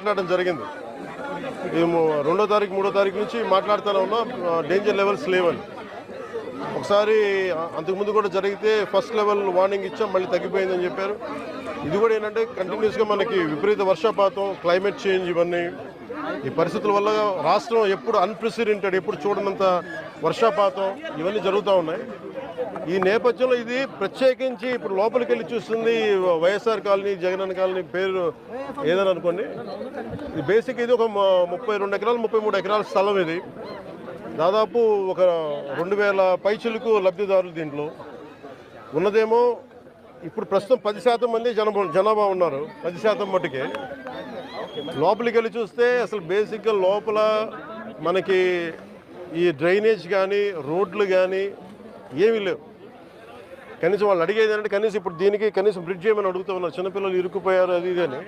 మాట్లాడడం జరిగింది. మేము 2వ తారీఖు 3వ తారీఖు నుంచి మాట్లాడుతూనే ఉన్నాం, డేంజర్ లెవెల్స్ లేవని. ఒకసారి అంతకుముందు కూడా జరిగితే ఫస్ట్ లెవెల్ వార్నింగ్ ఇచ్చాం, మళ్ళీ తగ్గిపోయిందని చెప్పారు. ఇది కూడా ఏంటంటే కంటిన్యూస్గా మనకి విపరీత వర్షపాతం, క్లైమేట్ చేంజ్, ఇవన్నీ ఈ పరిస్థితుల వల్ల రాష్ట్రం ఎప్పుడు అన్ప్రెసిడెంటెడ్, ఎప్పుడు చూడనంత వర్షపాతం ఇవన్నీ జరుగుతూ ఉన్నాయి. ఈ నేపథ్యంలో ఇది ప్రత్యేకించి ఇప్పుడు లోపలికి వెళ్ళి చూస్తుంది వైఎస్ఆర్ కాలనీ, జగనన్న కాలనీ పేరు ఏదని అనుకోండి. ఇది బేసిక్ ఇది ఒక 32 ఎకరాలు 33 ఎకరాల స్థలం. ఇది దాదాపు ఒక 2000 పైచిలకు లబ్ధిదారులు. దీంట్లో ఉన్నదేమో ఇప్పుడు ప్రస్తుతం 10% మంది జనాభా ఉన్నారు. 10% మట్టుకే. లోపలికి వెళ్ళి చూస్తే అసలు బేసిక్గా లోపల మనకి ఈ డ్రైనేజ్ కానీ రోడ్లు కానీ ఏమీ లేవు. కనీసం వాళ్ళు అడిగేది అంటే కనీసం ఇప్పుడు దీనికి కనీసం బ్రిడ్జ్ ఏమని అడుగుతూ ఉన్నారు. చిన్నపిల్లలు ఇరుక్కుపోయారు అది ఇది అని.